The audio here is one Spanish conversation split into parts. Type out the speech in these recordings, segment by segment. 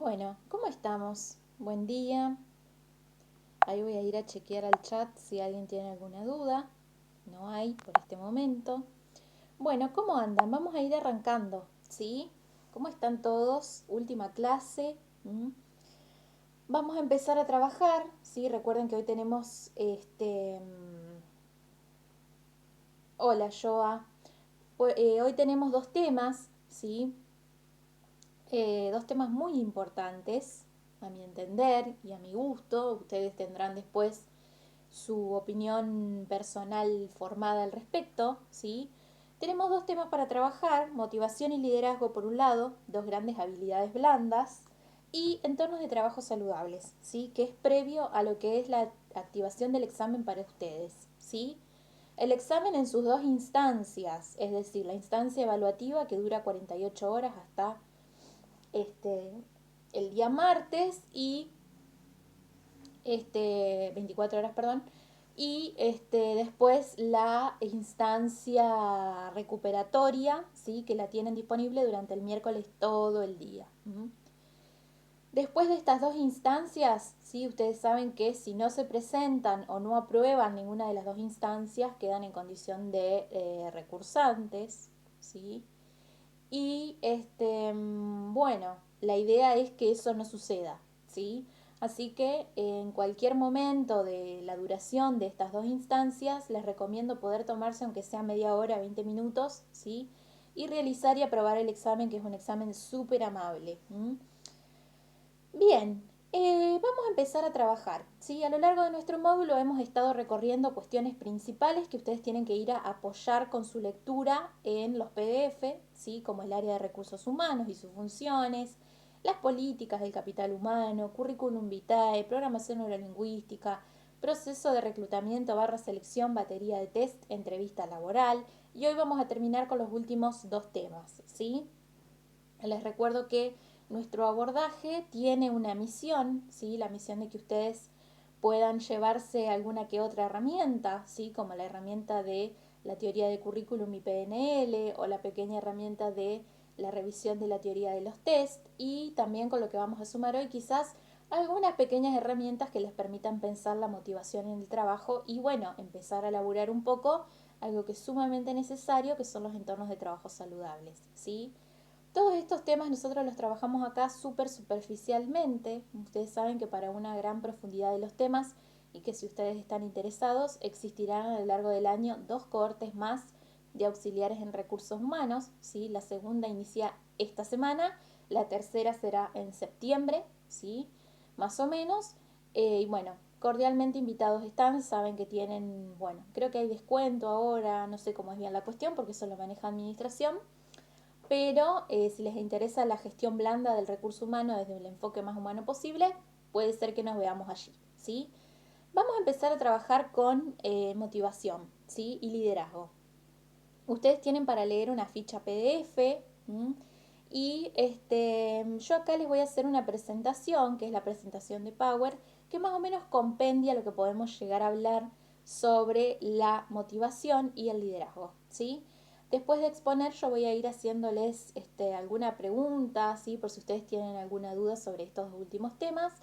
Bueno, ¿cómo estamos? Buen día. Ahí voy a ir a chequear al chat si alguien tiene alguna duda. No hay por este momento. Bueno, ¿cómo andan? Vamos a ir arrancando, ¿sí? ¿Cómo están todos? Última clase. ¿Mm? Vamos a empezar a trabajar, ¿sí? Recuerden que hoy tenemos Hola, Joa. Hoy tenemos dos temas, ¿sí? Dos temas muy importantes, a mi entender y a mi gusto. Ustedes tendrán después su opinión personal formada al respecto, ¿sí? Tenemos dos temas para trabajar, motivación y liderazgo por un lado, dos grandes habilidades blandas, y entornos de trabajo saludables, ¿sí? Que es previo a lo que es la activación del examen para ustedes, ¿sí? El examen en sus dos instancias, es decir, la instancia evaluativa que dura 48 horas hasta este, el día martes y 24 horas, perdón, y después la instancia recuperatoria, ¿sí? Que la tienen disponible durante el miércoles todo el día. Después de estas dos instancias, ¿sí? Ustedes saben que si no se presentan o no aprueban ninguna de las dos instancias, quedan en condición de recursantes, ¿sí? Y bueno, la idea es que eso no suceda, ¿sí? Así que en cualquier momento de la duración de estas dos instancias, les recomiendo poder tomarse aunque sea media hora, 20 minutos, ¿sí? Y realizar y aprobar el examen, que es un examen súper amable. Bien, vamos a empezar a trabajar, ¿sí? A lo largo de nuestro módulo hemos estado recorriendo cuestiones principales que ustedes tienen que ir a apoyar con su lectura en los PDF, ¿sí? Como el área de recursos humanos y sus funciones, las políticas del capital humano, currículum vitae, programación neurolingüística, proceso de reclutamiento barra selección, batería de test, entrevista laboral. Y hoy vamos a terminar con los últimos dos temas, ¿sí? Les recuerdo que nuestro abordaje tiene una misión, ¿sí? La misión de que ustedes puedan llevarse alguna que otra herramienta, ¿sí? Como la herramienta de la teoría de currículum y PNL o la pequeña herramienta de la revisión de la teoría de los test y también con lo que vamos a sumar hoy quizás algunas pequeñas herramientas que les permitan pensar la motivación en el trabajo y bueno, empezar a elaborar un poco algo que es sumamente necesario que son los entornos de trabajo saludables, ¿sí? Todos estos temas nosotros los trabajamos acá súper superficialmente. Ustedes saben que para una gran profundidad de los temas y que si ustedes están interesados existirán a lo largo del año dos cohortes más de auxiliares en recursos humanos. ¿Sí? La segunda inicia esta semana, la tercera será en septiembre, ¿sí? Más o menos. Y bueno, cordialmente invitados están, saben que tienen, bueno, creo que hay descuento ahora, no sé cómo es bien la cuestión porque eso lo maneja administración, pero si les interesa la gestión blanda del recurso humano desde el enfoque más humano posible, puede ser que nos veamos allí, ¿sí? Vamos a empezar a trabajar con motivación, ¿sí? Y liderazgo. Ustedes tienen para leer una ficha PDF, y yo acá les voy a hacer una presentación, que es la presentación de Power, que más o menos compendia lo que podemos llegar a hablar sobre la motivación y el liderazgo, ¿sí? Después de exponer, yo voy a ir haciéndoles alguna pregunta, ¿sí? Por si ustedes tienen alguna duda sobre estos últimos temas.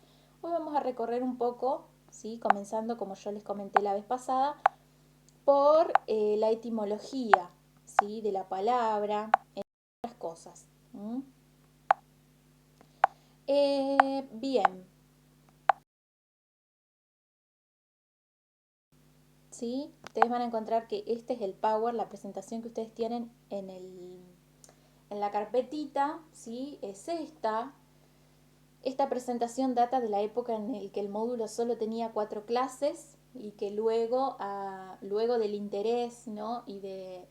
Hoy vamos a recorrer un poco, ¿sí? Comenzando, como yo les comenté la vez pasada, por la etimología, ¿sí? De la palabra, entre otras cosas. Bien, ¿sí? Ustedes van a encontrar que este es el Power, la presentación que ustedes tienen en la carpetita, ¿sí? Es esta. Esta presentación data de la época en la que el módulo solo tenía 4 clases y que luego, luego del interés, ¿no? Y de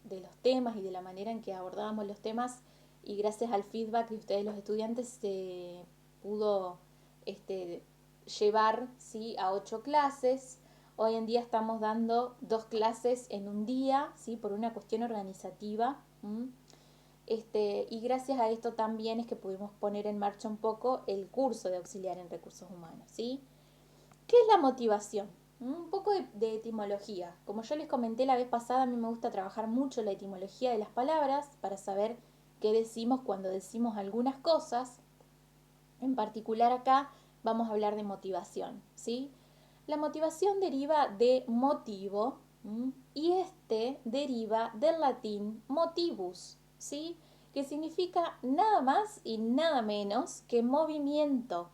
los temas y de la manera en que abordábamos los temas y gracias al feedback de ustedes los estudiantes se pudo este, llevar, ¿sí? A 8 clases. Hoy en día estamos dando 2 clases en un día, ¿sí? Por una cuestión organizativa. Y gracias a esto también es que pudimos poner en marcha un poco el curso de auxiliar en recursos humanos, ¿sí? ¿Qué es la motivación? Un poco de etimología. Como yo les comenté la vez pasada, a mí me gusta trabajar mucho la etimología de las palabras para saber qué decimos cuando decimos algunas cosas. En particular acá vamos a hablar de motivación, ¿sí? La motivación deriva de motivo, y este deriva del latín motivus, ¿sí? Que significa nada más y nada menos que movimiento.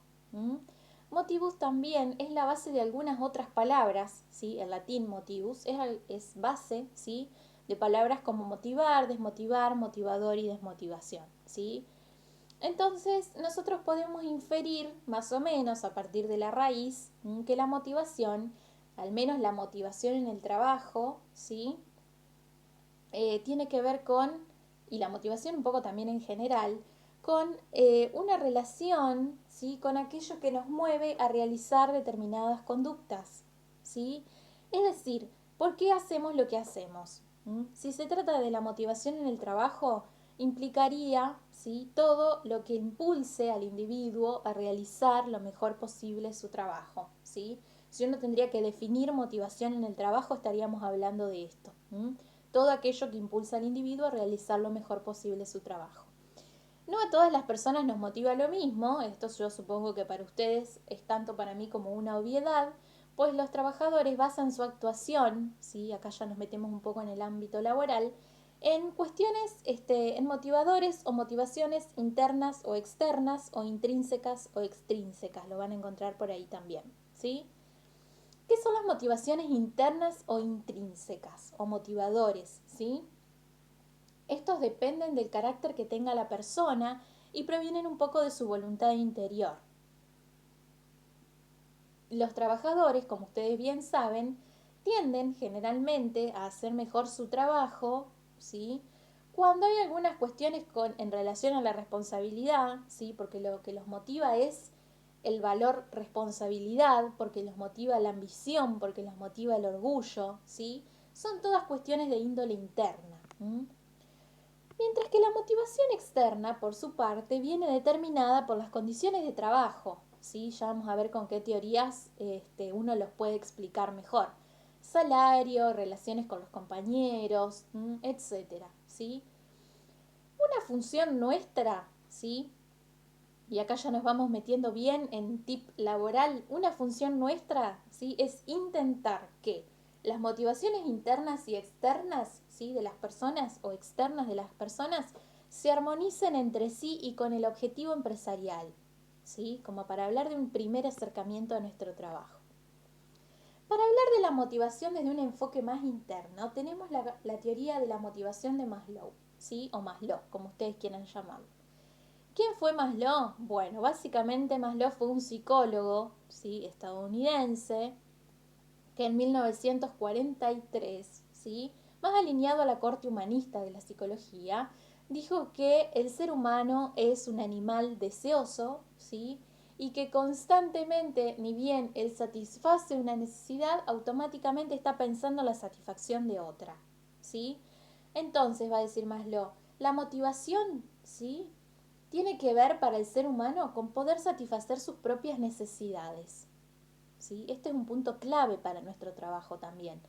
Motivus también es la base de algunas otras palabras, ¿sí? El latín motivus es base, ¿sí? De palabras como motivar, desmotivar, motivador y desmotivación, ¿sí? Entonces, nosotros podemos inferir más o menos a partir de la raíz que la motivación, al menos la motivación en el trabajo, ¿sí? Tiene que ver con, y la motivación un poco también en general, con una relación, ¿sí? Con aquello que nos mueve a realizar determinadas conductas, ¿sí? Es decir, ¿por qué hacemos lo que hacemos? Si se trata de la motivación en el trabajo, implicaría, ¿sí? Todo lo que impulse al individuo a realizar lo mejor posible su trabajo, ¿sí? Si uno tendría que definir motivación en el trabajo, estaríamos hablando de esto. Todo aquello que impulsa al individuo a realizar lo mejor posible su trabajo. No a todas las personas nos motiva lo mismo, esto yo supongo que para ustedes es tanto para mí como una obviedad, pues los trabajadores basan su actuación, ¿sí? Acá ya nos metemos un poco en el ámbito laboral, en cuestiones, en motivadores o motivaciones internas o externas o intrínsecas o extrínsecas, lo van a encontrar por ahí también, ¿sí? ¿Qué son las motivaciones internas o intrínsecas o motivadores, ¿sí? Estos dependen del carácter que tenga la persona y provienen un poco de su voluntad interior. Los trabajadores, como ustedes bien saben, tienden generalmente a hacer mejor su trabajo, ¿sí? Cuando hay algunas cuestiones en relación a la responsabilidad, ¿sí? Porque lo que los motiva es el valor responsabilidad, porque los motiva la ambición, porque los motiva el orgullo, ¿sí? Son todas cuestiones de índole interna. Mientras que la motivación externa, por su parte, viene determinada por las condiciones de trabajo, ¿sí? Ya vamos a ver con qué teorías uno los puede explicar mejor. Salario, relaciones con los compañeros, etcétera, ¿sí? Una función nuestra, ¿sí? Y acá ya nos vamos metiendo bien en tip laboral. Una función nuestra, ¿sí? Es intentar que las motivaciones internas y externas, ¿sí? De las personas o externas de las personas se armonicen entre sí y con el objetivo empresarial, ¿sí? Como para hablar de un primer acercamiento a nuestro trabajo. Para hablar de la motivación desde un enfoque más interno, tenemos la teoría de la motivación de Maslow, ¿sí? O Maslow, como ustedes quieran llamarlo. ¿Quién fue Maslow? Bueno, básicamente Maslow fue un psicólogo, ¿sí? Estadounidense que en 1943, ¿sí? Más alineado a la corte humanista de la psicología, dijo que el ser humano es un animal deseoso, ¿sí? Y que constantemente, ni bien él satisface una necesidad, automáticamente está pensando en la satisfacción de otra, ¿sí? Entonces, va a decir Maslow, la motivación, ¿sí? Tiene que ver para el ser humano con poder satisfacer sus propias necesidades, ¿sí? Este es un punto clave para nuestro trabajo también.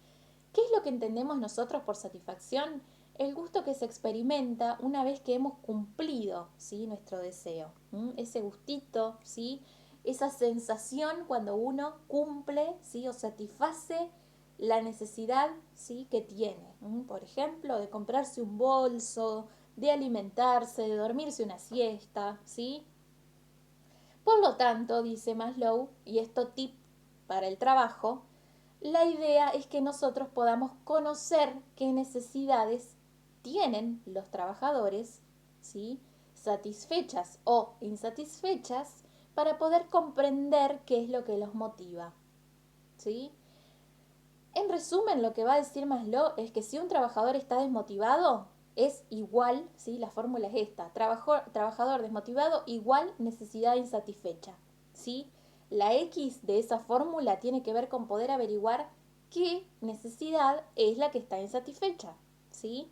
¿Qué es lo que entendemos nosotros por satisfacción? El gusto que se experimenta una vez que hemos cumplido, ¿sí? Nuestro deseo. Ese gustito, ¿sí? Esa sensación cuando uno cumple, ¿sí? O satisface la necesidad, ¿sí? Que tiene. Por ejemplo, de comprarse un bolso, de alimentarse, de dormirse una siesta, ¿sí? Por lo tanto, dice Maslow, y esto tip para el trabajo, la idea es que nosotros podamos conocer qué necesidades tienen los trabajadores, ¿sí? Satisfechas o insatisfechas, para poder comprender qué es lo que los motiva, ¿sí? En resumen, lo que va a decir Maslow es que si un trabajador está desmotivado, es igual, ¿sí? La fórmula es esta, trabajador desmotivado igual necesidad insatisfecha, ¿sí? La X de esa fórmula tiene que ver con poder averiguar qué necesidad es la que está insatisfecha, ¿sí?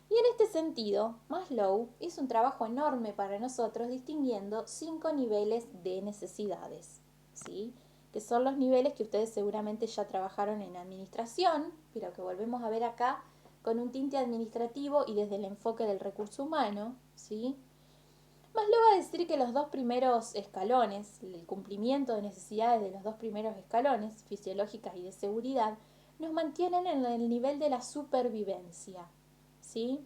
Y en este sentido, Maslow hizo un trabajo enorme para nosotros distinguiendo 5 niveles de necesidades, ¿sí? Que son los niveles que ustedes seguramente ya trabajaron en administración, pero que volvemos a ver acá con un tinte administrativo y desde el enfoque del recurso humano, ¿sí? Maslow va a decir que los dos primeros escalones, el cumplimiento de necesidades de los dos primeros escalones, fisiológicas y de seguridad, nos mantienen en el nivel de la supervivencia, ¿sí?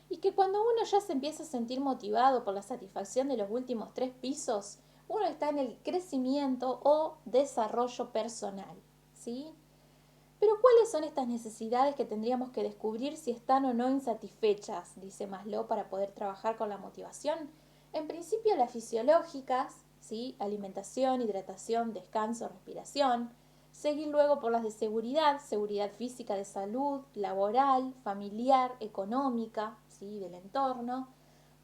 Y que cuando uno ya se empieza a sentir motivado por la satisfacción de los últimos 3 pisos, uno está en el crecimiento o desarrollo personal, ¿sí? Pero ¿cuáles son estas necesidades que tendríamos que descubrir si están o no insatisfechas? Dice Maslow, para poder trabajar con la motivación. En principio las fisiológicas, ¿sí? Alimentación, hidratación, descanso, respiración. Seguir luego por las de seguridad, seguridad física, de salud, laboral, familiar, económica, ¿sí? Del entorno.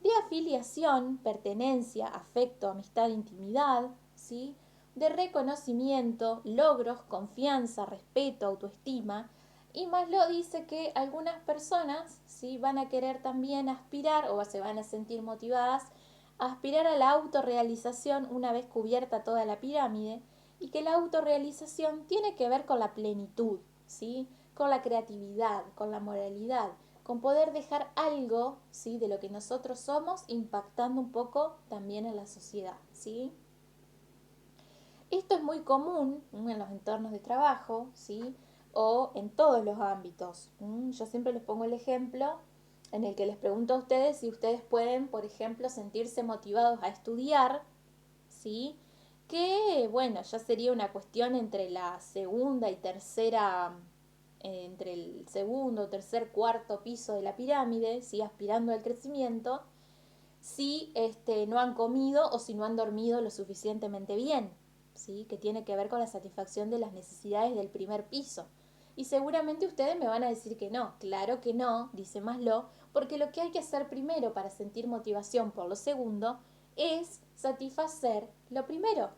De afiliación, pertenencia, afecto, amistad, intimidad, ¿sí? De reconocimiento, logros, confianza, respeto, autoestima. Y Maslow dice que algunas personas, ¿sí? Van a querer también aspirar o se van a sentir motivadas a aspirar a la autorrealización una vez cubierta toda la pirámide, y que la autorrealización tiene que ver con la plenitud, ¿sí? Con la creatividad, con la moralidad, con poder dejar algo, ¿sí? De lo que nosotros somos, impactando un poco también en la sociedad, ¿sí? Esto es muy común en los entornos de trabajo, ¿sí? O en todos los ámbitos. Yo siempre les pongo el ejemplo en el que les pregunto a ustedes si ustedes pueden, por ejemplo, sentirse motivados a estudiar, ¿sí? Que, bueno, ya sería una cuestión entre la segunda y tercera, entre el segundo, tercer, cuarto piso de la pirámide, ¿sí? Aspirando al crecimiento, si no han comido o si no han dormido lo suficientemente bien, ¿sí? Que tiene que ver con la satisfacción de las necesidades del primer piso. Y seguramente ustedes me van a decir que no. Claro que no, dice Maslow, porque lo que hay que hacer primero para sentir motivación por lo segundo es satisfacer lo primero,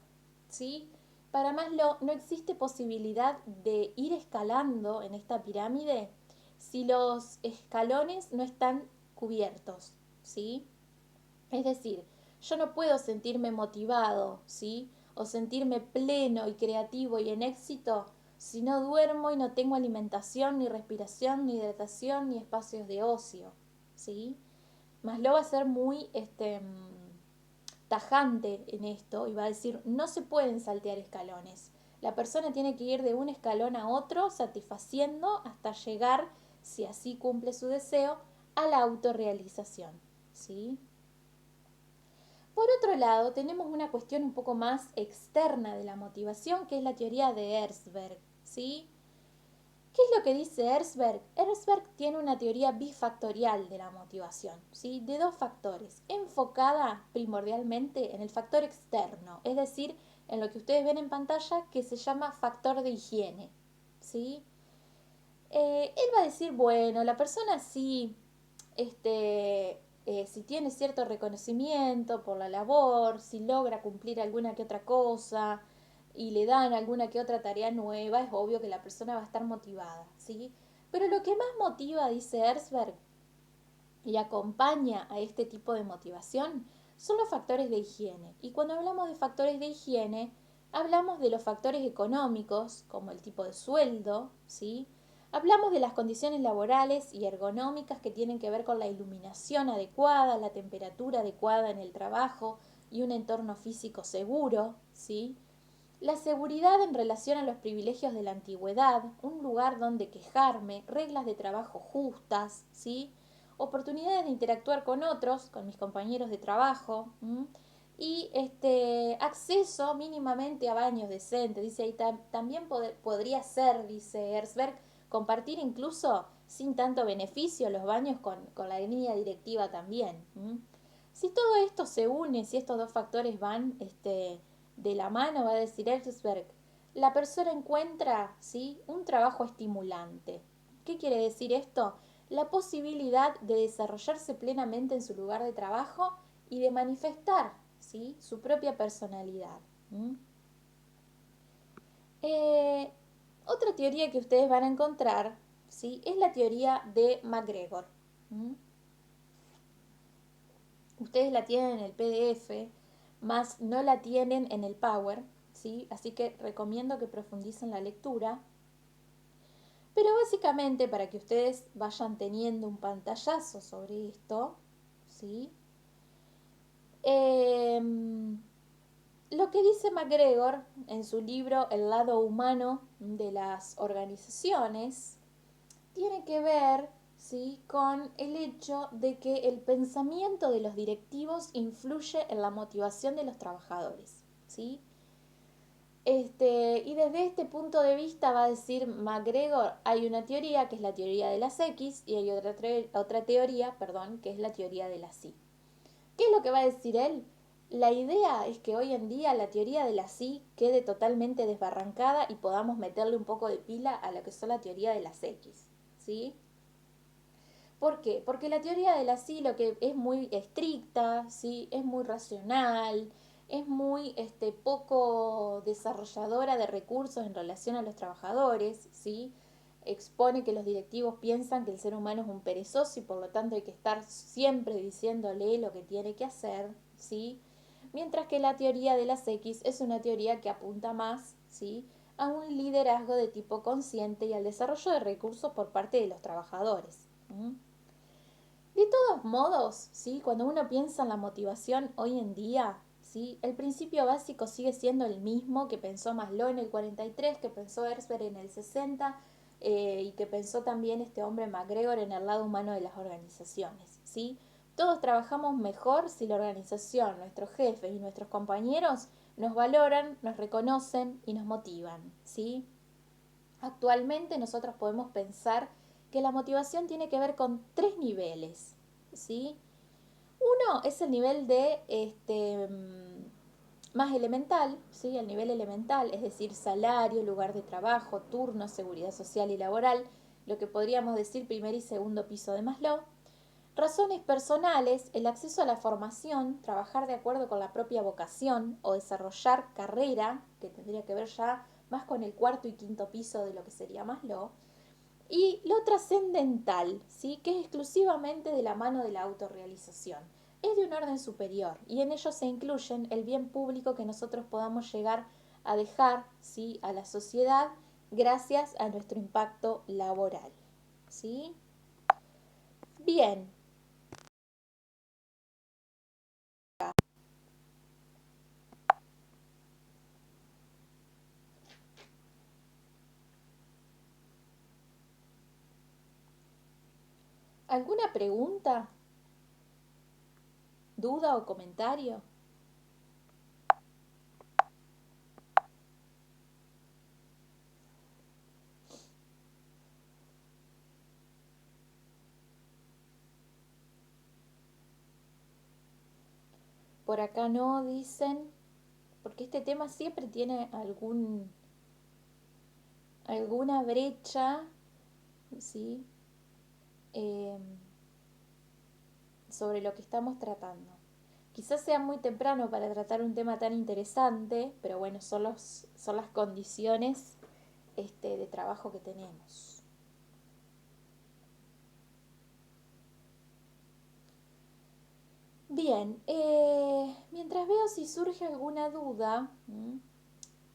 ¿sí? Para Maslow no existe posibilidad de ir escalando en esta pirámide si los escalones no están cubiertos, ¿sí? Es decir, yo no puedo sentirme motivado, ¿sí? O sentirme pleno y creativo y en éxito si no duermo y no tengo alimentación, ni respiración, ni hidratación, ni espacios de ocio, ¿sí? Maslow va a ser muy tajante en esto y va a decir, no se pueden saltear escalones. La persona tiene que ir de un escalón a otro satisfaciendo hasta llegar, si así cumple su deseo, a la autorrealización, ¿sí? Por otro lado, tenemos una cuestión un poco más externa de la motivación, que es la teoría de Herzberg, ¿sí? ¿Qué es lo que dice Herzberg? Herzberg tiene una teoría bifactorial de la motivación, ¿sí? De dos factores, enfocada primordialmente en el factor externo, es decir, en lo que ustedes ven en pantalla, que se llama factor de higiene, ¿sí? Él va a decir, bueno, la persona sí, si tiene cierto reconocimiento por la labor, si logra cumplir alguna que otra cosa y le dan alguna que otra tarea nueva, es obvio que la persona va a estar motivada, ¿sí? Pero lo que más motiva, dice Herzberg, y acompaña a este tipo de motivación son los factores de higiene. Y cuando hablamos de factores de higiene, hablamos de los factores económicos, como el tipo de sueldo, ¿sí? Hablamos de las condiciones laborales y ergonómicas que tienen que ver con la iluminación adecuada, la temperatura adecuada en el trabajo y un entorno físico seguro, ¿sí? La seguridad en relación a los privilegios de la antigüedad, un lugar donde quejarme, reglas de trabajo justas, ¿sí? Oportunidades de interactuar con otros, con mis compañeros de trabajo, y acceso mínimamente a baños decentes. Dice ahí también podría ser, dice Herzberg, compartir incluso sin tanto beneficio los baños con la línea directiva también. Si todo esto se une, si estos dos factores van de la mano, va a decir Herzberg, la persona encuentra, ¿sí? Un trabajo estimulante. ¿Qué quiere decir esto? La posibilidad de desarrollarse plenamente en su lugar de trabajo y de manifestar, ¿sí? Su propia personalidad. Eh, Otra teoría que ustedes van a encontrar, ¿sí? Es la teoría de McGregor. Ustedes la tienen en el PDF, más no la tienen en el Power, ¿sí? Así que recomiendo que profundicen la lectura. Pero básicamente, para que ustedes vayan teniendo un pantallazo sobre esto, ¿sí? Lo que dice MacGregor en su libro El lado humano de las organizaciones tiene que ver, ¿sí?, con el hecho de que el pensamiento de los directivos influye en la motivación de los trabajadores, ¿sí? Y desde este punto de vista va a decir MacGregor, hay una teoría que es la teoría de las X y hay otra teoría, perdón, que es la teoría de las Y. ¿Qué es lo que va a decir él? La idea es que hoy en día la teoría de las Y quede totalmente desbarrancada y podamos meterle un poco de pila a lo que son la teoría de las X, ¿sí? ¿Por qué? Porque la teoría de la sí lo que es muy estricta, ¿sí? Es muy racional, es muy poco desarrolladora de recursos en relación a los trabajadores, ¿sí? Expone que los directivos piensan que el ser humano es un perezoso y por lo tanto hay que estar siempre diciéndole lo que tiene que hacer, ¿sí? Mientras que la teoría de las X es una teoría que apunta más, ¿sí?, a un liderazgo de tipo consciente y al desarrollo de recursos por parte de los trabajadores. De todos modos, ¿sí?, cuando uno piensa en la motivación hoy en día, ¿sí?, el principio básico sigue siendo el mismo que pensó Maslow en el 43, que pensó Herzberg en el 60 y que pensó también este hombre MacGregor en el lado humano de las organizaciones, ¿sí? Todos trabajamos mejor si la organización, nuestros jefes y nuestros compañeros nos valoran, nos reconocen y nos motivan, ¿sí? Actualmente nosotros podemos pensar que la motivación tiene que ver con tres niveles, ¿sí? Uno es el nivel de más elemental, ¿sí? El nivel elemental, es decir, salario, lugar de trabajo, turno, seguridad social y laboral, lo que podríamos decir primer y segundo piso de Maslow. Razones personales, el acceso a la formación, trabajar de acuerdo con la propia vocación o desarrollar carrera, que tendría que ver ya más con el cuarto y quinto piso de lo que sería Maslow. Y lo trascendental, ¿sí?, que es exclusivamente de la mano de la autorrealización. Es de un orden superior y en ello se incluyen el bien público que nosotros podamos llegar a dejar, ¿sí?, a la sociedad gracias a nuestro impacto laboral, ¿sí? Bien. ¿Alguna pregunta, duda o comentario? Por acá no, dicen, porque este tema siempre tiene alguna brecha, ¿sí?, eh, sobre lo que estamos tratando. Quizás sea muy temprano para tratar un tema tan interesante, pero bueno, son las condiciones de trabajo que tenemos. Bien, mientras veo si surge alguna duda,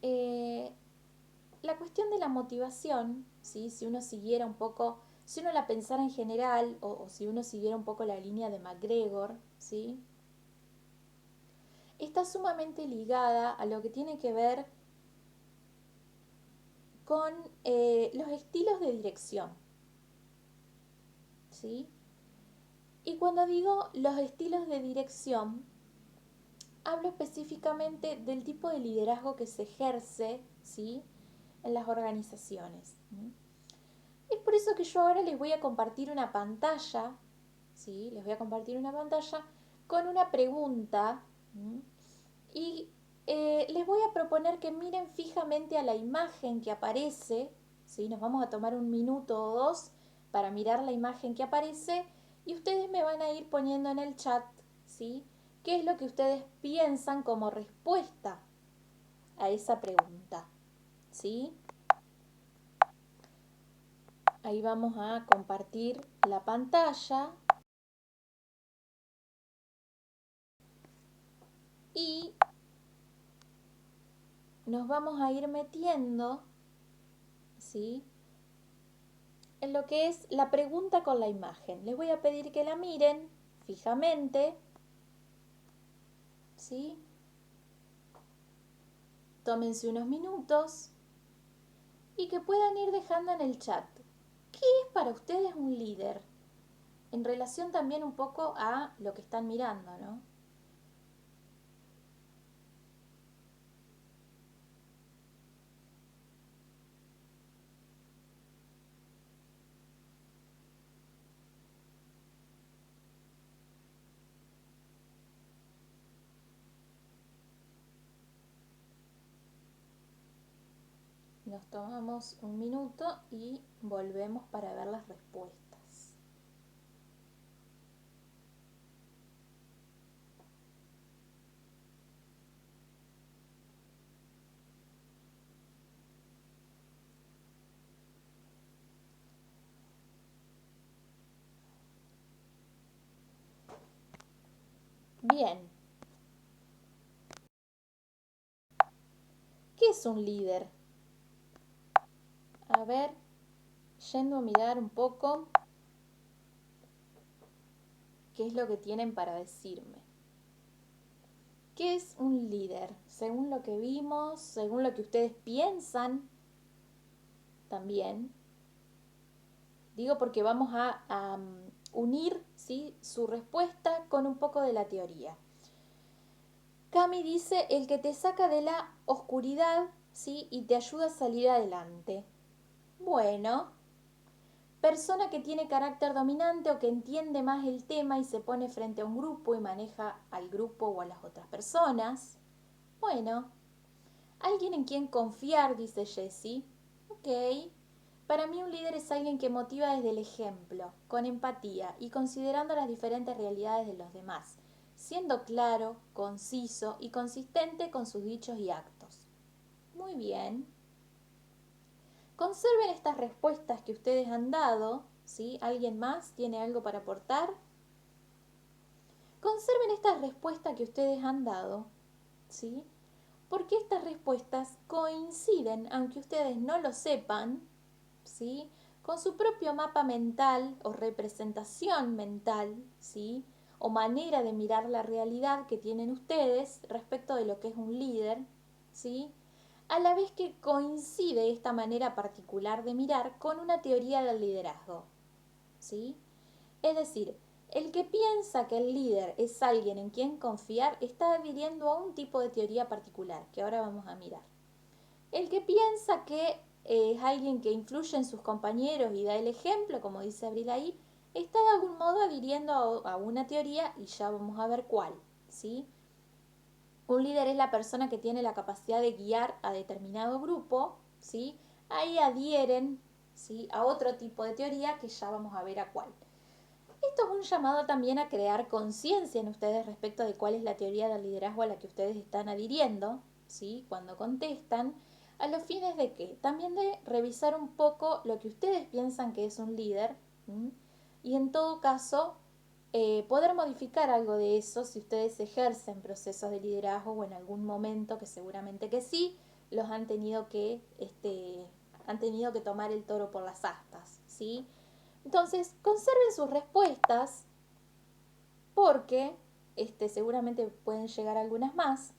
eh, la cuestión de la motivación, ¿sí?, si uno siguiera un poco, si uno la pensara en general o si uno siguiera un poco la línea de MacGregor, ¿sí?, está sumamente ligada a lo que tiene que ver con los estilos de dirección, ¿sí? Y cuando digo los estilos de dirección, hablo específicamente del tipo de liderazgo que se ejerce, ¿sí?, en las organizaciones. Es por eso que yo ahora les voy a compartir una pantalla, ¿sí? Les voy a compartir una pantalla con una pregunta y les voy a proponer que miren fijamente a la imagen que aparece, ¿sí? Nos vamos a tomar un minuto o dos para mirar la imagen que aparece y ustedes me van a ir poniendo en el chat, ¿sí?, qué es lo que ustedes piensan como respuesta a esa pregunta, ¿sí? Ahí vamos a compartir la pantalla y nos vamos a ir metiendo, ¿sí?, en lo que es la pregunta con la imagen. Les voy a pedir que la miren fijamente ¿sí? Tómense unos minutos y que puedan ir dejando en el chat. ¿Qué es para ustedes un líder? En relación también un poco a lo que están mirando, ¿no? Nos tomamos un minuto y volvemos para ver las respuestas. Bien. ¿Qué es un líder? A ver, yendo a mirar un poco qué es lo que tienen para decirme. ¿Qué es un líder? Según lo que vimos, según lo que ustedes piensan, también. Digo porque vamos a unir, ¿sí?, su respuesta con un poco de la teoría. Cami dice, el que te saca de la oscuridad, ¿sí?, y te ayuda a salir adelante. Bueno, persona que tiene carácter dominante o que entiende más el tema y se pone frente a un grupo y maneja al grupo o a las otras personas. Bueno, alguien en quien confiar, dice Jessie. Ok. Para mí un líder es alguien que motiva desde el ejemplo, con empatía y considerando las diferentes realidades de los demás, siendo claro, conciso y consistente con sus dichos y actos. Muy bien. Conserven estas respuestas que ustedes han dado, ¿sí? ¿Alguien más tiene algo para aportar? Conserven estas respuestas que ustedes han dado, ¿sí? Porque estas respuestas coinciden, aunque ustedes no lo sepan, ¿sí?, con su propio mapa mental o representación mental, ¿sí?, o manera de mirar la realidad que tienen ustedes respecto de lo que es un líder, ¿sí?, a la vez que coincide esta manera particular de mirar con una teoría del liderazgo, ¿sí? Es decir, el que piensa que el líder es alguien en quien confiar está adhiriendo a un tipo de teoría particular, que ahora vamos a mirar. El que piensa que es alguien que influye en sus compañeros y da el ejemplo, como dice Abril ahí, está de algún modo adhiriendo a una teoría y ya vamos a ver cuál, ¿sí? Un líder es la persona que tiene la capacidad de guiar a determinado grupo, ¿sí? Ahí adhieren, ¿sí?, a otro tipo de teoría que ya vamos a ver a cuál. Esto es un llamado también a crear conciencia en ustedes respecto de cuál es la teoría del liderazgo a la que ustedes están adhiriendo, ¿sí?, cuando contestan, a los fines de qué, también de revisar un poco lo que ustedes piensan que es un líder, ¿m?, y en todo caso poder modificar algo de eso si ustedes ejercen procesos de liderazgo o en algún momento, que seguramente que sí, los han tenido que tomar el toro por las astas, ¿sí? Entonces, conserven sus respuestas porque seguramente pueden llegar algunas más,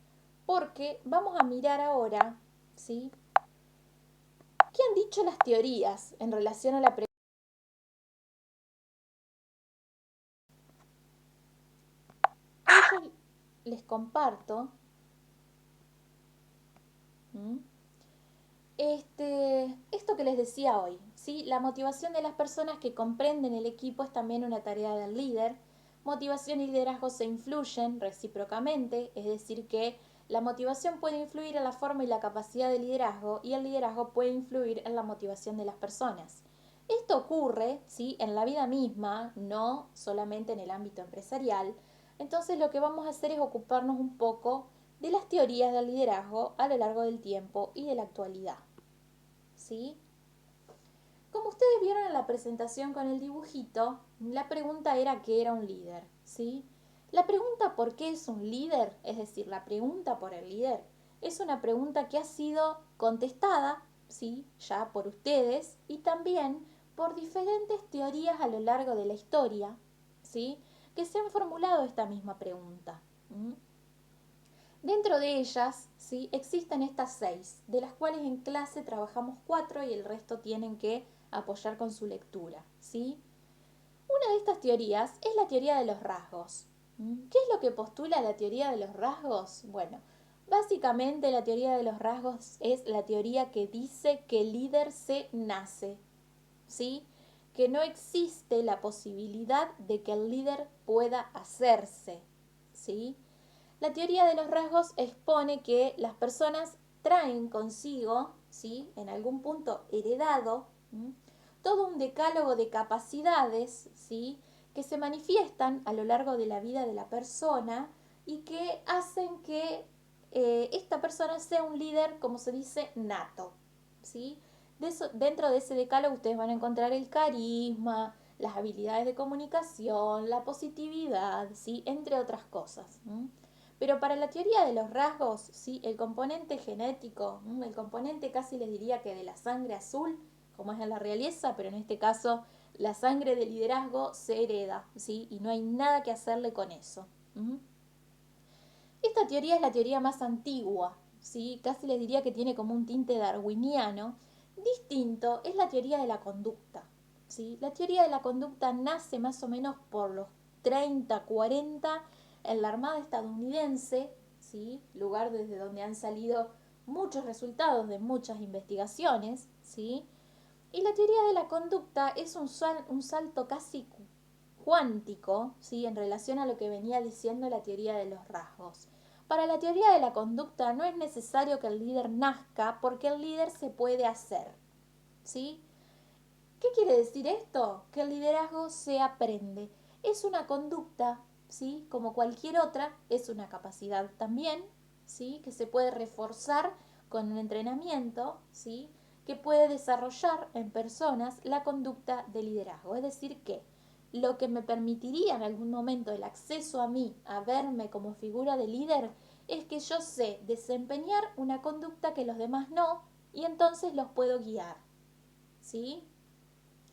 porque vamos a mirar ahora, ¿sí?, qué han dicho las teorías en relación a la pregunta. Yo les comparto esto que les decía hoy, ¿sí? La motivación de las personas que comprenden el equipo es también una tarea del líder. Motivación y liderazgo se influyen recíprocamente, es decir que la motivación puede influir en la forma y la capacidad de liderazgo y el liderazgo puede influir en la motivación de las personas. Esto ocurre, ¿sí?, en la vida misma, no solamente en el ámbito empresarial. Entonces lo que vamos a hacer es ocuparnos un poco de las teorías del liderazgo a lo largo del tiempo y de la actualidad, ¿sí? Como ustedes vieron en la presentación con el dibujito, la pregunta era ¿qué era un líder?, ¿sí? La pregunta ¿por qué es un líder?, es decir, la pregunta por el líder, es una pregunta que ha sido contestada, ¿sí?, ya por ustedes y también por diferentes teorías a lo largo de la historia, ¿sí?, que se han formulado esta misma pregunta. Dentro de ellas, ¿sí? Existen estas 6, de las cuales en clase trabajamos 4 y el resto tienen que apoyar con su lectura, ¿sí? Una de estas teorías es la teoría de los rasgos. ¿Qué es lo que postula la teoría de los rasgos? Bueno, básicamente la teoría de los rasgos es la teoría que dice que el líder se nace, ¿sí? Que no existe la posibilidad de que el líder pueda hacerse, ¿sí? La teoría de los rasgos expone que las personas traen consigo, ¿sí? En algún punto heredado, todo un decálogo de capacidades, ¿sí? Que se manifiestan a lo largo de la vida de la persona y que hacen que esta persona sea un líder, como se dice, nato, ¿sí? Dentro de ese decálogo ustedes van a encontrar el carisma, las habilidades de comunicación, la positividad, ¿sí? Entre otras cosas. Pero para la teoría de los rasgos, ¿sí? El componente genético, el componente casi les diría que de la sangre azul, como es en la realeza, pero en este caso la sangre de liderazgo se hereda, ¿sí? Y no hay nada que hacerle con eso. Esta teoría es la teoría más antigua, ¿sí? Casi les diría que tiene como un tinte darwiniano. Distinto es la teoría de la conducta, ¿sí? La teoría de la conducta nace más o menos por los 30, 40 en la Armada estadounidense, ¿sí? Lugar desde donde han salido muchos resultados de muchas investigaciones, ¿sí? Y la teoría de la conducta es un salto casi cuántico, ¿sí? En relación a lo que venía diciendo la teoría de los rasgos. Para la teoría de la conducta no es necesario que el líder nazca porque el líder se puede hacer, ¿sí? ¿Qué quiere decir esto? Que el liderazgo se aprende. Es una conducta, ¿sí? Como cualquier otra, es una capacidad también, ¿sí? Que se puede reforzar con un entrenamiento, ¿sí? Que puede desarrollar en personas la conducta de liderazgo. Es decir, que lo que me permitiría en algún momento el acceso a mí, a verme como figura de líder, es que yo sé desempeñar una conducta que los demás no, y entonces los puedo guiar, ¿sí?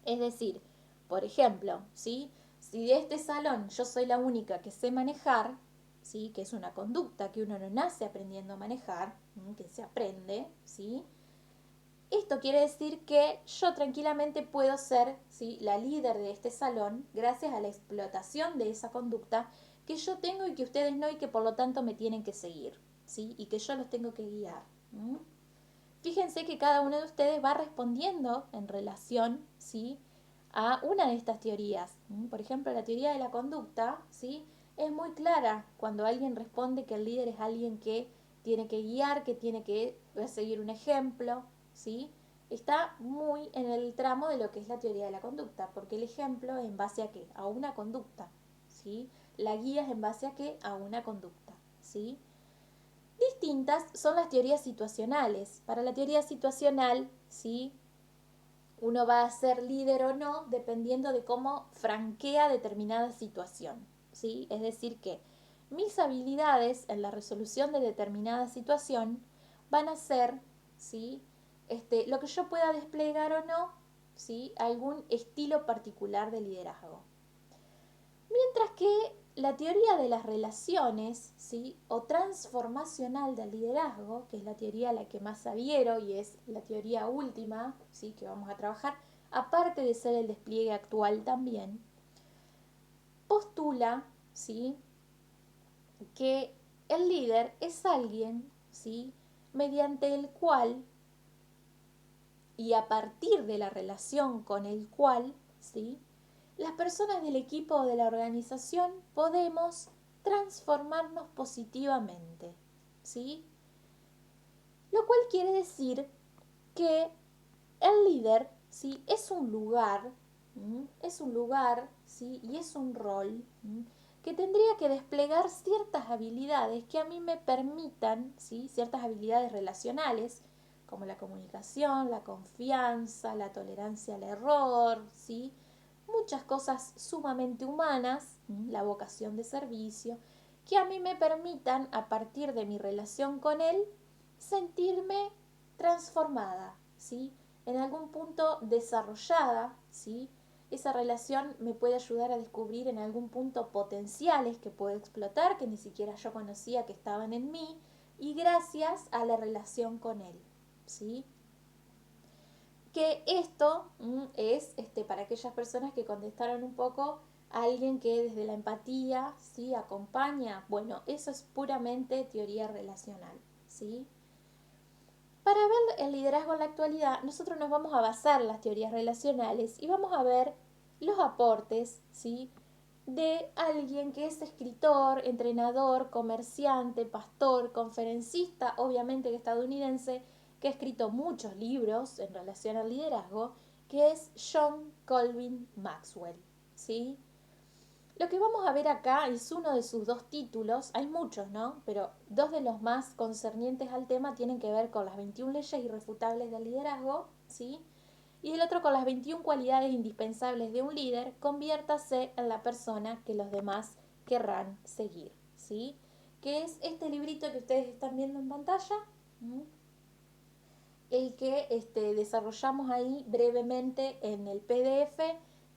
Es decir, por ejemplo, ¿sí? Si de este salón yo soy la única que sé manejar, ¿sí? Que es una conducta que uno no nace aprendiendo a manejar, que se aprende, ¿sí? Esto quiere decir que yo tranquilamente puedo ser, ¿sí? La líder de este salón gracias a la explotación de esa conducta que yo tengo y que ustedes no y que por lo tanto me tienen que seguir, ¿sí? Y que yo los tengo que guiar. Fíjense que cada uno de ustedes va respondiendo en relación, ¿sí? A una de estas teorías. Por ejemplo, la teoría de la conducta, ¿sí? Es muy clara cuando alguien responde que el líder es alguien que tiene que guiar, que tiene que seguir un ejemplo, ¿sí? Está muy en el tramo de lo que es la teoría de la conducta, porque el ejemplo es en base a qué? A una conducta, ¿sí? La guía es en base a qué? A una conducta, ¿sí? Distintas son las teorías situacionales. Para la teoría situacional, ¿sí? Uno va a ser líder o no dependiendo de cómo franquea determinada situación, ¿sí? Es decir que mis habilidades en la resolución de determinada situación van a ser, ¿sí? Lo que yo pueda desplegar o no, ¿sí? Algún estilo particular de liderazgo. Mientras que la teoría de las relaciones, ¿sí? O transformacional del liderazgo, que es la teoría a la que más adhiero y es la teoría última, ¿sí? Que vamos a trabajar, aparte de ser el despliegue actual también, postula, ¿sí? Que el líder es alguien, ¿sí? Mediante el cual y a partir de la relación con el cual, ¿sí? Las personas del equipo o de la organización podemos transformarnos positivamente, ¿sí? Lo cual quiere decir que el líder, ¿sí? Es un lugar, es un lugar, ¿sí? Y es un rol que tendría que desplegar ciertas habilidades que a mí me permitan, ¿sí? Ciertas habilidades relacionales, como la comunicación, la confianza, la tolerancia al error, ¿sí? Muchas cosas sumamente humanas, la vocación de servicio, que a mí me permitan, a partir de mi relación con él, sentirme transformada, ¿sí? En algún punto desarrollada, ¿sí? Esa relación me puede ayudar a descubrir en algún punto potenciales que puedo explotar, que ni siquiera yo conocía que estaban en mí, y gracias a la relación con él, ¿sí? Que esto es para aquellas personas que contestaron un poco a alguien que desde la empatía, ¿sí? Acompaña. Bueno, eso es puramente teoría relacional, ¿sí? Para ver el liderazgo en la actualidad, nosotros nos vamos a basar en las teorías relacionales y vamos a ver los aportes, ¿sí? De alguien que es escritor, entrenador, comerciante, pastor, conferencista, obviamente que estadounidense, que ha escrito muchos libros en relación al liderazgo, que es John Colvin Maxwell, ¿sí? Lo que vamos a ver acá es uno de sus dos títulos, hay muchos, ¿no? Pero dos de los más concernientes al tema tienen que ver con las 21 leyes irrefutables del liderazgo, ¿sí? Y el otro con las 21 cualidades indispensables de un líder, conviértase en la persona que los demás querrán seguir, ¿sí? Que es este librito que ustedes están viendo en pantalla, el que desarrollamos ahí brevemente en el PDF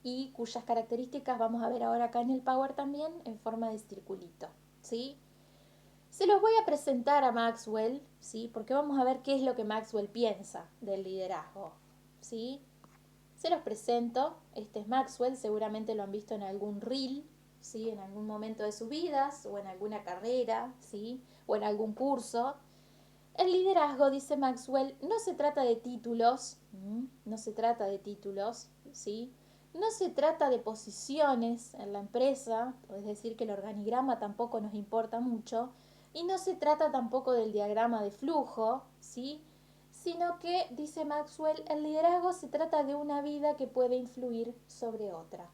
y cuyas características vamos a ver ahora acá en el Power también en forma de circulito, ¿sí? Se los voy a presentar a Maxwell, ¿sí? Porque vamos a ver qué es lo que Maxwell piensa del liderazgo, ¿sí? Se los presento, este es Maxwell, seguramente lo han visto en algún reel, ¿sí? En algún momento de sus vidas o en alguna carrera, ¿sí? O en algún curso. El liderazgo, dice Maxwell, no se trata de títulos, no se trata de títulos, ¿sí? No se trata de posiciones en la empresa, es decir, que el organigrama tampoco nos importa mucho, y no se trata tampoco del diagrama de flujo, ¿sí? Sino que, dice Maxwell, el liderazgo se trata de una vida que puede influir sobre otra.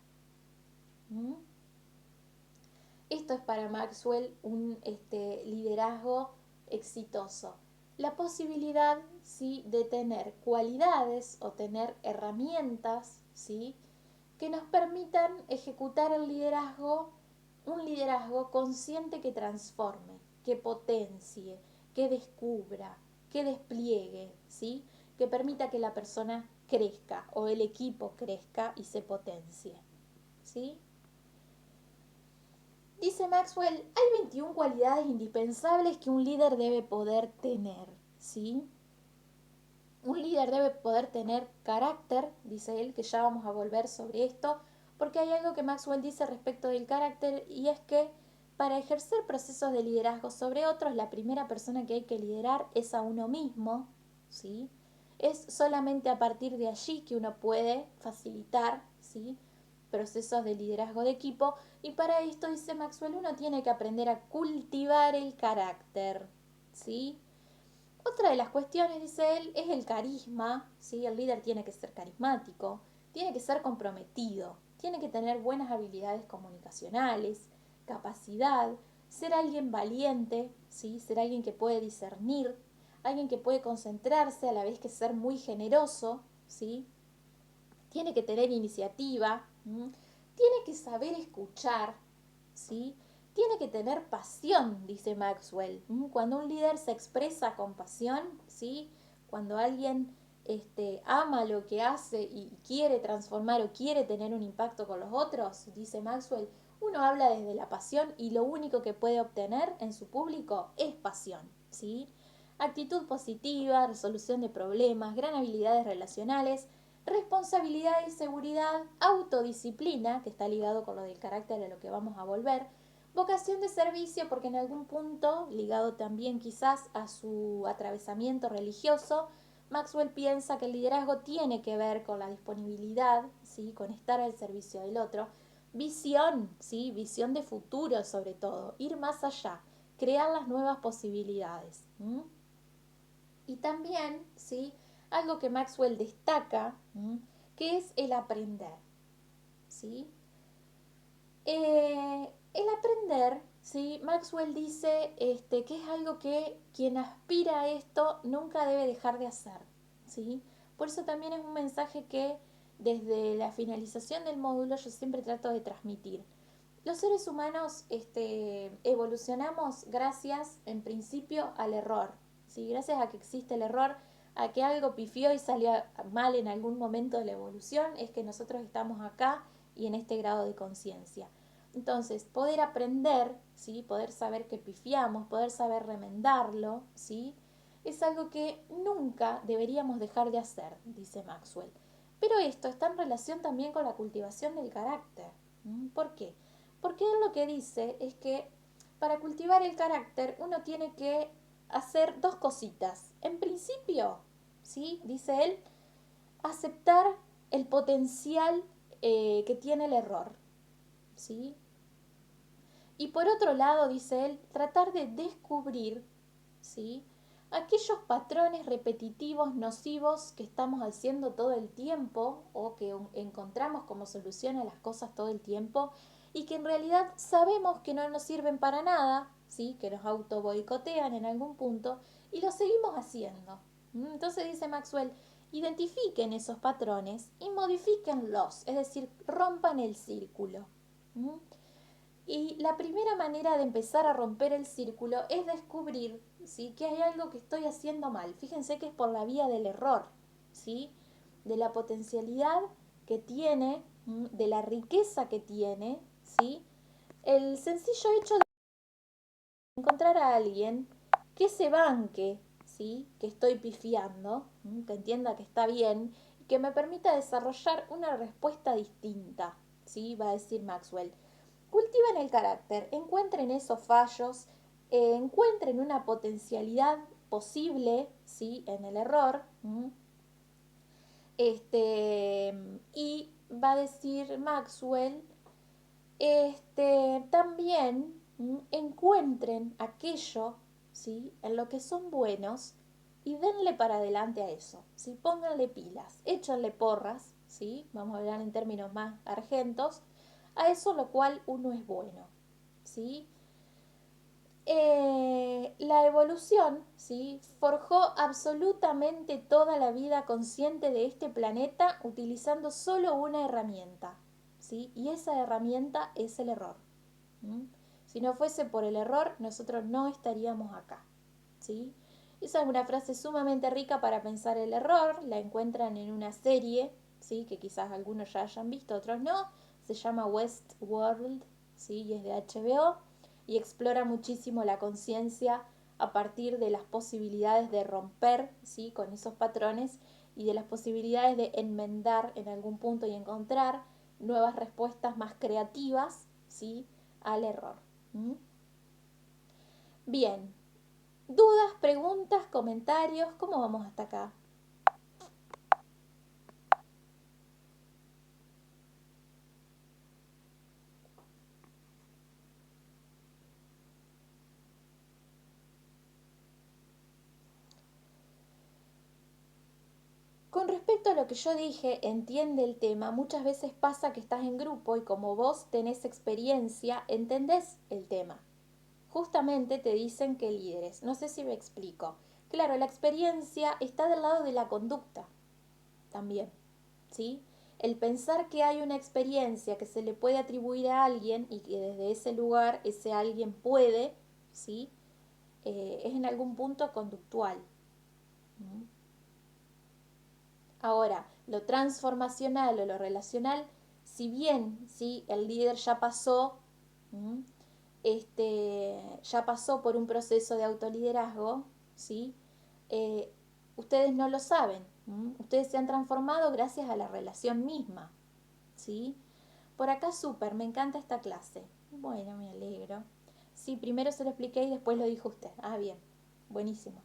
¿Mm? Esto es para Maxwell un liderazgo exitoso. La posibilidad, ¿sí? De tener cualidades o tener herramientas, ¿sí? Que nos permitan ejecutar el liderazgo, un liderazgo consciente que transforme, que potencie, que descubra, que despliegue, ¿sí? Que permita que la persona crezca o el equipo crezca y se potencie, ¿sí? Dice Maxwell, hay 21 cualidades indispensables que un líder debe poder tener, ¿sí? Un líder debe poder tener carácter, dice él, que ya vamos a volver sobre esto, porque hay algo que Maxwell dice respecto del carácter y es que para ejercer procesos de liderazgo sobre otros, la primera persona que hay que liderar es a uno mismo, ¿sí? Es solamente a partir de allí que uno puede facilitar, ¿sí? Procesos de liderazgo de equipo y para esto, dice Maxwell, uno tiene que aprender a cultivar el carácter, ¿sí? Otra de las cuestiones, dice él, es el carisma, ¿sí? El líder tiene que ser carismático, tiene que ser comprometido, tiene que tener buenas habilidades comunicacionales, capacidad, ser alguien valiente, ¿sí? Ser alguien que puede discernir, alguien que puede concentrarse a la vez que ser muy generoso, ¿sí? Tiene que tener iniciativa, tiene que saber escuchar, ¿sí? Tiene que tener pasión, dice Maxwell. Cuando un líder se expresa con pasión, ¿sí? Cuando alguien ama lo que hace y quiere transformar o quiere tener un impacto con los otros, dice Maxwell, uno habla desde la pasión y lo único que puede obtener en su público es pasión, ¿sí? Actitud positiva, resolución de problemas, gran habilidades relacionales, responsabilidad y seguridad, autodisciplina, que está ligado con lo del carácter a lo que vamos a volver, vocación de servicio, porque en algún punto, ligado también quizás a su atravesamiento religioso, Maxwell piensa que el liderazgo tiene que ver con la disponibilidad, ¿sí? Con estar al servicio del otro, visión, ¿sí? Visión de futuro sobre todo, ir más allá, crear las nuevas posibilidades. Y también, ¿sí? Algo que Maxwell destaca, que es el aprender, ¿sí? El aprender, ¿sí? Maxwell dice que es algo que quien aspira a esto nunca debe dejar de hacer, ¿sí? Por eso también es un mensaje que desde la finalización del módulo yo siempre trato de transmitir. Los seres humanos evolucionamos gracias, en principio, al error, ¿sí? Gracias a que existe el error, a que algo pifió y salió mal en algún momento de la evolución, es que nosotros estamos acá y en este grado de conciencia. Entonces, poder aprender, ¿sí? Poder saber que pifiamos, poder saber remendarlo, ¿sí? Es algo que nunca deberíamos dejar de hacer, dice Maxwell. Pero esto está en relación también con la cultivación del carácter. ¿Por qué? Porque él lo que dice es que para cultivar el carácter uno tiene que hacer dos cositas. En principio, ¿sí? Dice él, aceptar el potencial que tiene el error, ¿sí? Y por otro lado, dice él, tratar de descubrir, ¿sí? Aquellos patrones repetitivos, nocivos que estamos haciendo todo el tiempo o que encontramos como solución a las cosas todo el tiempo y que en realidad sabemos que no nos sirven para nada, ¿sí? Que nos auto boicotean en algún punto y lo seguimos haciendo. Entonces dice Maxwell, identifiquen esos patrones y modifíquenlos, es decir, rompan el círculo. Y la primera manera de empezar a romper el círculo es descubrir, ¿sí? Que hay algo que estoy haciendo mal. Fíjense que es por la vía del error, ¿sí? De la potencialidad que tiene, de la riqueza que tiene, ¿sí? El sencillo hecho de encontrar a alguien que se banque, ¿sí? Que estoy pifiando, que entienda que está bien y que me permita desarrollar una respuesta distinta, ¿sí? Va a decir Maxwell. Cultiven el carácter, encuentren esos fallos, encuentren una potencialidad posible, ¿sí? En el error. Y va a decir Maxwell, también encuentren aquello, ¿sí? En lo que son buenos y denle para adelante a eso, ¿sí? Pónganle pilas, échanle porras, ¿sí? Vamos a hablar en términos más argentos, a eso lo cual uno es bueno, ¿sí? La evolución, ¿sí? Forjó absolutamente toda la vida consciente de este planeta utilizando solo una herramienta, ¿sí? Y esa herramienta es el error. Si no fuese por el error, nosotros no estaríamos acá, ¿sí? Esa es una frase sumamente rica para pensar el error, la encuentran en una serie, ¿sí? Que quizás algunos ya hayan visto, otros no, se llama Westworld, ¿sí? Y es de HBO y explora muchísimo la conciencia a partir de las posibilidades de romper, ¿sí? Con esos patrones y de las posibilidades de enmendar en algún punto y encontrar nuevas respuestas más creativas, ¿sí? Al error. Bien, dudas, preguntas, comentarios, ¿cómo vamos hasta acá? Con respecto a lo que yo dije, entiende el tema, muchas veces pasa que estás en grupo y como vos tenés experiencia, entendés el tema. Justamente te dicen que líderes. No sé si me explico. Claro, la experiencia está del lado de la conducta también, ¿sí? El pensar que hay una experiencia que se le puede atribuir a alguien y que desde ese lugar ese alguien puede, ¿sí? Es en algún punto conductual. Ahora, lo transformacional o lo relacional, si bien, ¿sí? El líder ya pasó, ya pasó por un proceso de autoliderazgo, ¿sí? Eh, ustedes no lo saben, ustedes se han transformado gracias a la relación misma, ¿sí? Por acá súper, me encanta esta clase. Bueno, me alegro. Sí, primero se lo expliqué y después lo dijo usted. Ah, bien, buenísimo.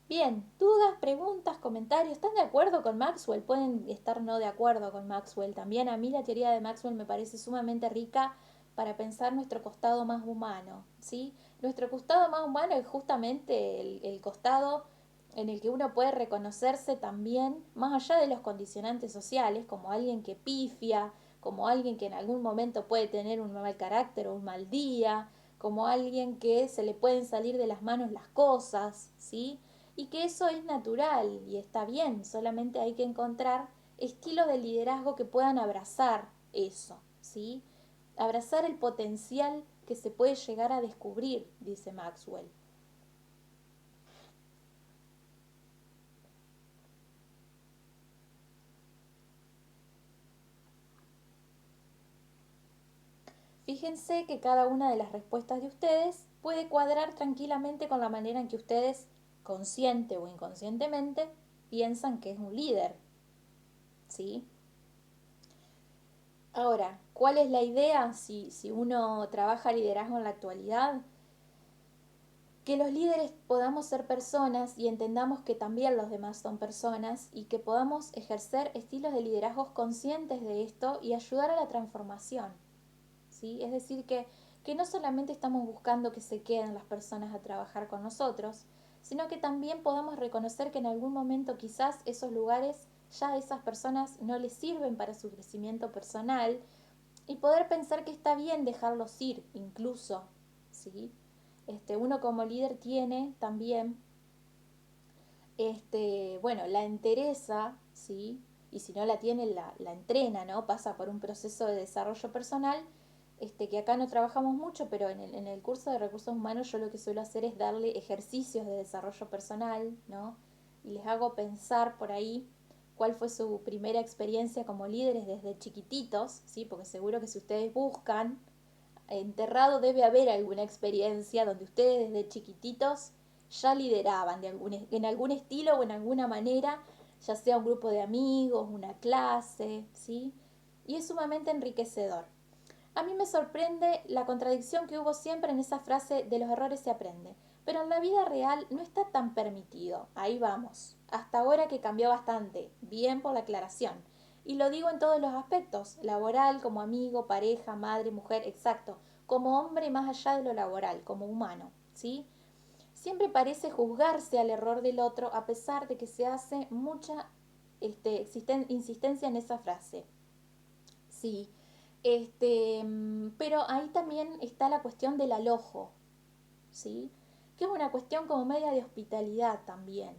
Bien, dudas, preguntas, comentarios. ¿Están de acuerdo con Maxwell? Pueden estar no de acuerdo con Maxwell. También a mí la teoría de Maxwell me parece sumamente rica para pensar nuestro costado más humano, ¿sí? Nuestro costado más humano es justamente el costado en el que uno puede reconocerse también, más allá de los condicionantes sociales, como alguien que pifia, como alguien que en algún momento puede tener un mal carácter o un mal día, como alguien que se le pueden salir de las manos las cosas, ¿sí? Y que eso es natural y está bien, solamente hay que encontrar estilos de liderazgo que puedan abrazar eso, ¿sí? Abrazar el potencial que se puede llegar a descubrir, dice Maxwell. Fíjense que cada una de las respuestas de ustedes puede cuadrar tranquilamente con la manera en que ustedes, consciente o inconscientemente, piensan que es un líder, ¿sí? Ahora, ¿cuál es la idea si uno trabaja liderazgo en la actualidad? Que los líderes podamos ser personas y entendamos que también los demás son personas y que podamos ejercer estilos de liderazgos conscientes de esto y ayudar a la transformación, ¿sí? Es decir, que no solamente estamos buscando que se queden las personas a trabajar con nosotros, sino que también podamos reconocer que en algún momento quizás esos lugares ya a esas personas no les sirven para su crecimiento personal y poder pensar que está bien dejarlos ir incluso, ¿sí? Uno como líder tiene también, bueno, la entereza, ¿sí? Y si no la tiene, la entrena, ¿no? Pasa por un proceso de desarrollo personal, que acá no trabajamos mucho, pero en el curso de recursos humanos yo lo que suelo hacer es darle ejercicios de desarrollo personal, ¿no? Y les hago pensar por ahí cuál fue su primera experiencia como líderes desde chiquititos, ¿sí? Porque seguro que si ustedes buscan, enterrado debe haber alguna experiencia donde ustedes desde chiquititos ya lideraban en algún estilo o en alguna manera, ya sea un grupo de amigos, una clase, ¿sí? Y es sumamente enriquecedor. A mí me sorprende la contradicción que hubo siempre en esa frase de los errores se aprende, pero en la vida real no está tan permitido. Ahí vamos. Hasta ahora que cambió bastante. Bien por la aclaración. Y lo digo en todos los aspectos, laboral, como amigo, pareja, madre, mujer, exacto, como hombre más allá de lo laboral, como humano, ¿sí? Siempre parece juzgarse al error del otro a pesar de que se hace mucha insistencia en esa frase. Sí, pero ahí también está la cuestión del alojo, ¿sí? Que es una cuestión como media de hospitalidad también.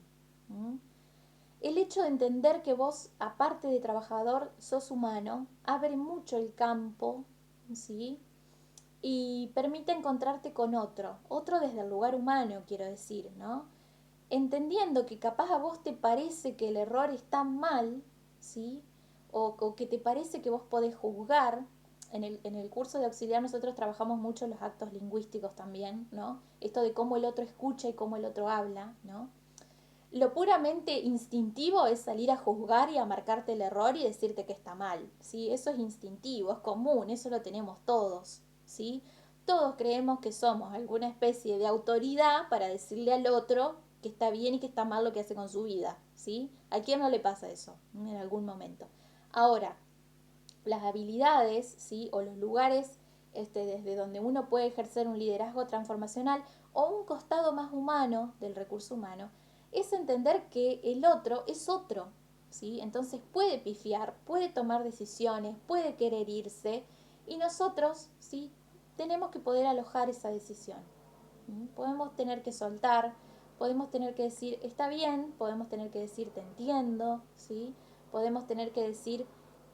¿Mm? El hecho de entender que vos, aparte de trabajador, sos humano, abre mucho el campo, ¿sí? Y permite encontrarte con otro desde el lugar humano, quiero decir, ¿no? Entendiendo que capaz a vos te parece que el error está mal, ¿sí? O que te parece que vos podés juzgar. En el curso de auxiliar nosotros trabajamos mucho los actos lingüísticos también, ¿no? Esto de cómo el otro escucha y cómo el otro habla, ¿no? Lo puramente instintivo es salir a juzgar y a marcarte el error y decirte que está mal, ¿sí? Eso es instintivo, es común, eso lo tenemos todos, ¿sí? Todos creemos que somos alguna especie de autoridad para decirle al otro que está bien y que está mal lo que hace con su vida, ¿sí? ¿A quién no le pasa eso en algún momento? Ahora, las habilidades, ¿sí? O los lugares desde donde uno puede ejercer un liderazgo transformacional o un costado más humano del recurso humano, es entender que el otro es otro, ¿sí? Entonces puede pifiar, puede tomar decisiones, puede querer irse y nosotros, ¿sí? Tenemos que poder alojar esa decisión. Podemos tener que soltar, podemos tener que decir está bien, podemos tener que decir te entiendo, ¿sí? Podemos tener que decir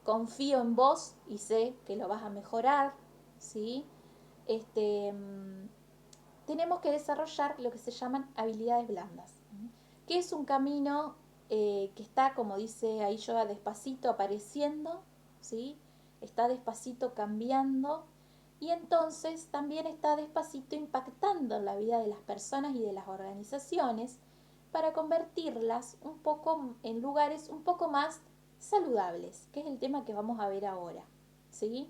confío en vos y sé que lo vas a mejorar, ¿sí? Este, mm, Tenemos que desarrollar lo que se llaman habilidades blandas, que es un camino que está, como dice ahí Yoga, despacito apareciendo, ¿sí? Está despacito cambiando y entonces también está despacito impactando en la vida de las personas y de las organizaciones para convertirlas un poco en lugares un poco más saludables, que es el tema que vamos a ver ahora, ¿sí?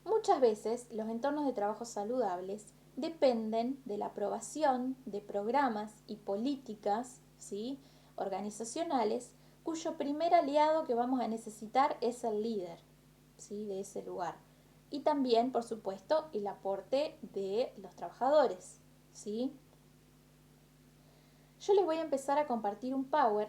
Muchas veces los entornos de trabajo saludables dependen de la aprobación de programas y políticas, ¿sí? Organizacionales cuyo primer aliado que vamos a necesitar es el líder, ¿sí? De ese lugar. Y también, por supuesto, el aporte de los trabajadores, ¿sí? Yo les voy a empezar a compartir un power.